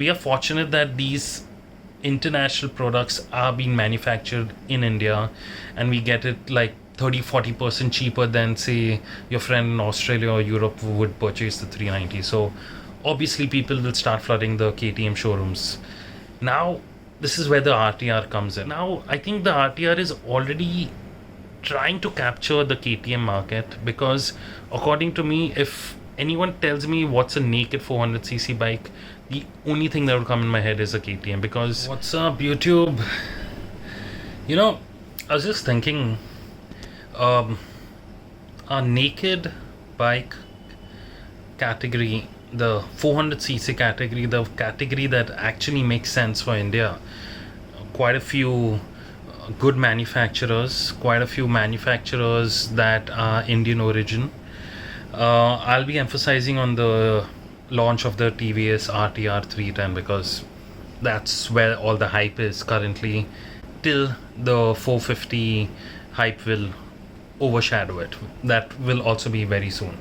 We are fortunate that these international products are being manufactured in India, and we get it like 30-40% cheaper than, say, your friend in Australia or Europe would purchase the 390. So obviously people will start flooding the KTM showrooms. Now this is where the RTR comes in. Now I think the RTR is already trying to capture the KTM market, because according to me, if anyone tells me what's a naked 400cc bike, the only thing that will come in my head is a KTM. Because what's up, YouTube? You know, I was just thinking, a naked bike category, the 400cc category, the category that actually makes sense for India, quite a few good manufacturers, quite a few manufacturers that are Indian origin. I'll be emphasizing on the launch of the TVS RTR 310, because that's where all the hype is currently, till the 450 hype will overshadow it. That will also be very soon.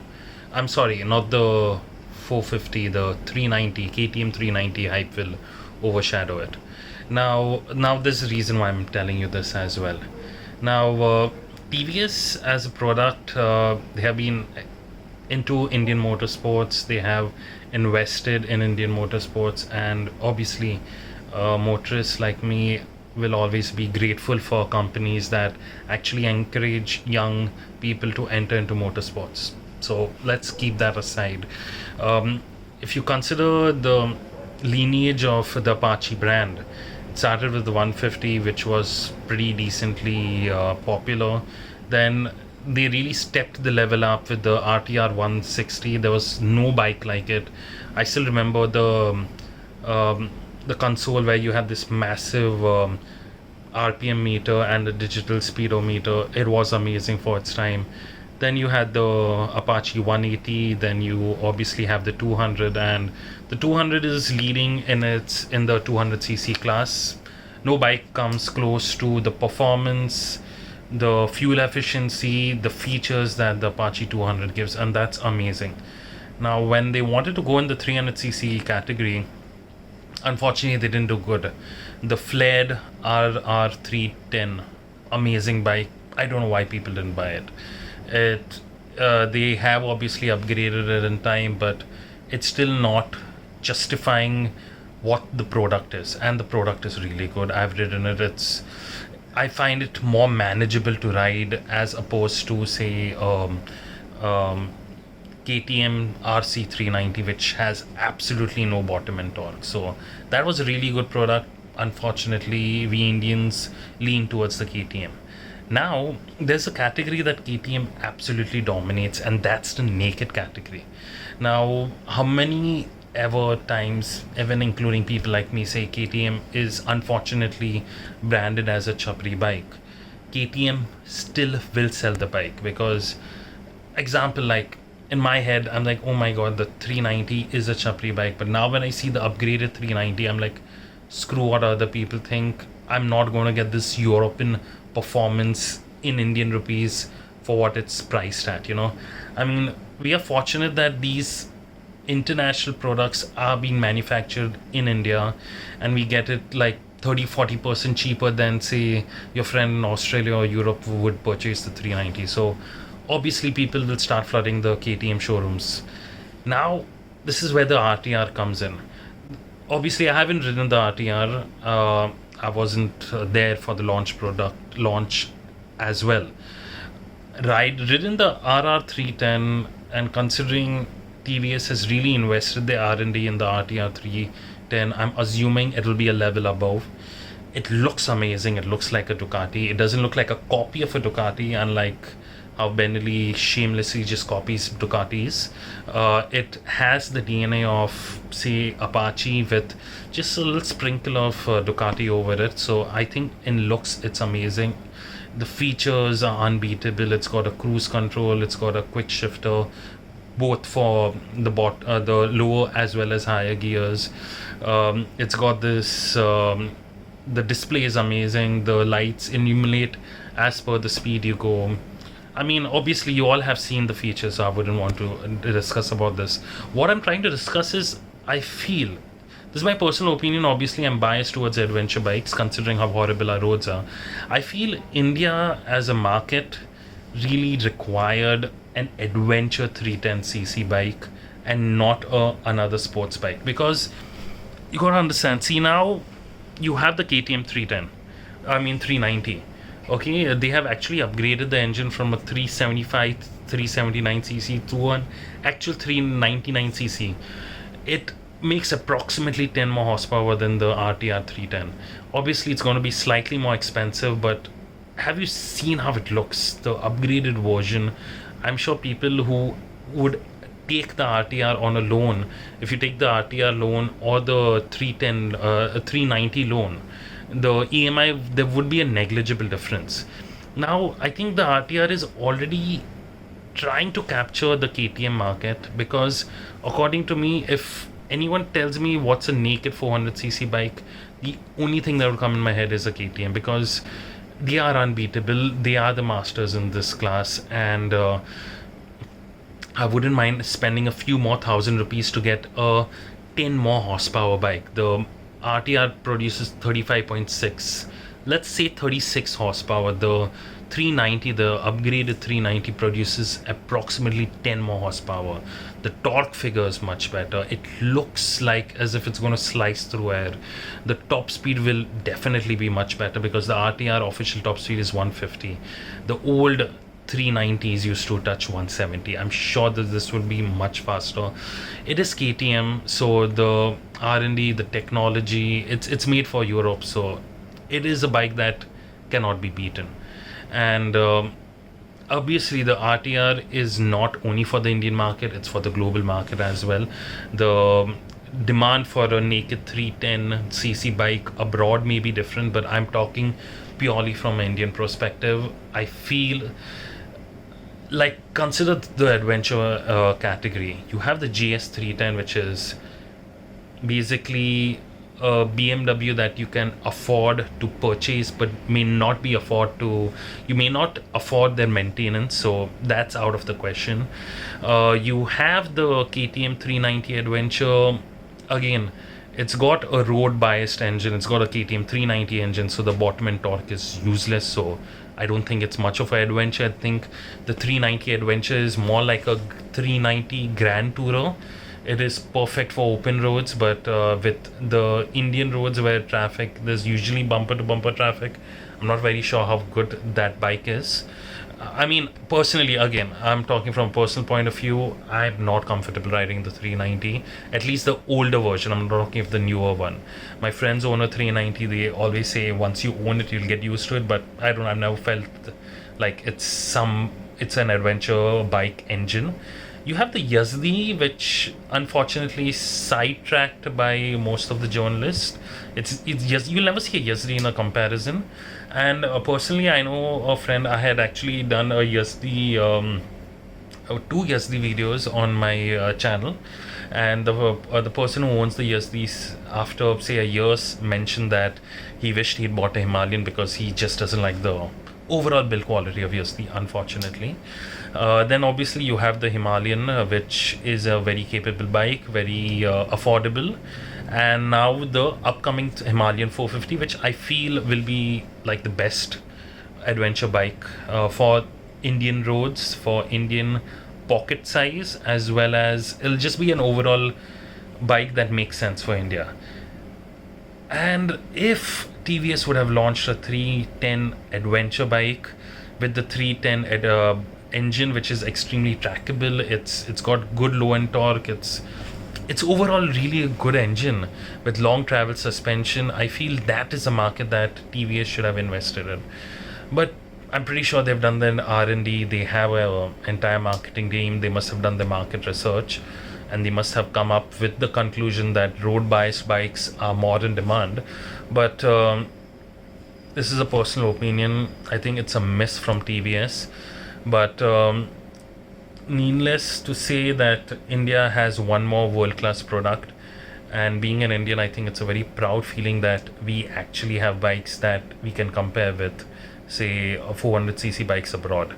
I'm sorry, not the 450, the 390, KTM 390 hype will overshadow it. Now there's a reason why I'm telling you this as well. Now, TVS as a product, they have been into Indian motorsports. They have invested in Indian motorsports, and obviously, motorists like me will always be grateful for companies that actually encourage young people to enter into motorsports. So let's keep that aside. If you consider the lineage of the Apache brand, it started with the 150, which was pretty decently popular. Then they really stepped the level up with the RTR 160. There was no bike like it. I still remember the console where you had this massive RPM meter and a digital speedometer. It was amazing for its time. Then you had the Apache 180. Then you obviously have the 200, and the 200 is leading in the 200cc class. No bike comes close to the performance, the fuel efficiency, the features that the Apache 200 gives, and that's amazing. Now, when they wanted to go in the 300cc category, unfortunately they didn't do good. The flared RR 310, amazing bike. I don't know why people didn't buy it. They have obviously upgraded it in time, but it's still not justifying what the product is, and the product is really good. I've ridden it. I find it more manageable to ride as opposed to, say, KTM RC 390, which has absolutely no bottom end torque. So that was a really good product. Unfortunately, we Indians lean towards the KTM. Now, there's a category that KTM absolutely dominates, and that's the naked category. Now, how many ever times, even including people like me, say KTM is unfortunately branded as a chapri bike? KTM still will sell the bike, because, example, like in my head, I'm like, oh my god, the 390 is a chapri bike. But now when I see the upgraded 390, I'm like, screw what other people think. I'm not going to get this European performance in Indian rupees for what it's priced at. I mean, we are fortunate that these international products are being manufactured in India, and we get it like 30-40% cheaper than, say, your friend in Australia or Europe would purchase the 390. So obviously people will start flooding the KTM showrooms. Now this is where the RTR comes in. Obviously I haven't ridden the RTR. I wasn't there for the launch as well. Ridden the RR 310, and considering TVS has really invested their R&D in the RTR 310, I'm assuming it will be a level above. It looks amazing. It looks like a Ducati. It doesn't look like a copy of a Ducati, unlike how Benelli shamelessly just copies Ducatis. It has the DNA of, say, Apache with just a little sprinkle of Ducati over it. So I think in looks it's amazing. The features are unbeatable. It's got a cruise control. It's got a quick shifter, both for the lower as well as higher gears. It's got this. The display is amazing. The lights illuminate as per the speed you go. I mean, obviously you all have seen the features, so I wouldn't want to discuss about this. What I'm trying to discuss is, I feel this is my personal opinion. Obviously, I'm biased towards adventure bikes considering how horrible our roads are. I feel India as a market really required an adventure 310cc bike and not another sports bike, because you gotta understand. See, now you have the KTM 310, I mean 390. Okay, they have actually upgraded the engine from a 375, 379cc to an actual 399cc. It makes approximately 10 more horsepower than the RTR 310. Obviously, it's going to be slightly more expensive, but have you seen how it looks? The upgraded version. I'm sure people who would take the RTR on a loan, if you take the RTR loan or the 310, 390 loan, the EMI, there would be a negligible difference. Now, I think the RTR is already trying to capture the KTM market, because according to me, if anyone tells me what's a naked 400cc bike, the only thing that would come in my head is a KTM, because they are unbeatable. They are the masters in this class, and I wouldn't mind spending a few more ₹1,000 to get a 10 more horsepower bike. The RTR produces 35.6, let's say 36 horsepower. The 390, the upgraded 390, produces approximately 10 more horsepower. The torque figure is much better. It looks like as if it's going to slice through air. The top speed will definitely be much better, because the RTR official top speed is 150. The old 390s used to touch 170. I'm sure that this will be much faster. It is KTM, so the R&D, the technology, it's made for Europe, so it is a bike that cannot be beaten. And obviously the RTR is not only for the Indian market, it's for the global market as well. The demand for a naked 310cc bike abroad may be different, but I'm talking purely from an Indian perspective. I feel like, consider the adventure category. You have the GS 310, which is basically a BMW that you can afford to purchase, but may not be you may not afford their maintenance, so that's out of the question. You have the KTM 390 Adventure. Again, it's got a road biased engine. It's got a KTM 390 engine, so the bottom end torque is useless, so I don't think it's much of an adventure. I think the 390 Adventure is more like a 390 Grand Tourer. It is perfect for open roads, but with the Indian roads where there's usually bumper to bumper traffic, I'm not very sure how good that bike is. I mean, personally, again, I'm talking from a personal point of view, I'm not comfortable riding the 390, at least the older version. I'm not talking of the newer one. My friends own a 390, they always say once you own it, you'll get used to it, but I've never felt like it's an adventure bike engine. You have the Yazdi, which unfortunately sidetracked by most of the journalists. It's you'll never see a Yazdi in a comparison. And personally, I know a friend. I had actually done a Yazdi, two Yazdi videos on my channel, and the person who owns the Yazdis, after say a year, mentioned that he wished he'd bought a Himalayan because he just doesn't like the overall build quality of Yazdi, unfortunately. Then obviously you have the Himalayan, which is a very capable bike, very affordable, and now the upcoming Himalayan 450, which I feel will be like the best adventure bike for Indian roads, for Indian pocket size, as well as it'll just be an overall bike that makes sense for India. And if TVS would have launched a 310 adventure bike with the 310 engine, which is extremely trackable, it's got good low end torque, it's overall really a good engine with long travel suspension, I feel that is a market that TVS should have invested in. But I'm pretty sure they've done their R&D, they have an entire marketing team, they must have done their market research, and they must have come up with the conclusion that road biased bikes are more in demand. But this is a personal opinion. I think it's a miss from TVS. But needless to say that India has one more world-class product, and being an Indian, I think it's a very proud feeling that we actually have bikes that we can compare with, say, 400cc bikes abroad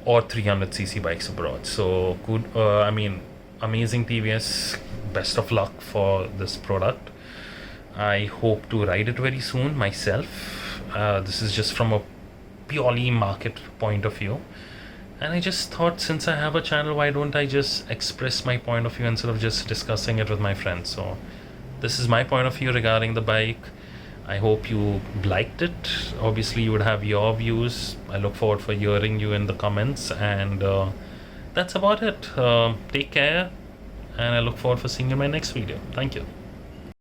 or 300cc bikes abroad. So good. Amazing TVS. Best of luck for this product. I hope to ride it very soon myself. This is just from a purely market point of view. And I just thought, since I have a channel, why don't I just express my point of view instead of just discussing it with my friends? So, this is my point of view regarding the bike. I hope you liked it. Obviously, you would have your views. I look forward for hearing you in the comments. And that's about it. Take care. And I look forward for seeing you in my next video. Thank you.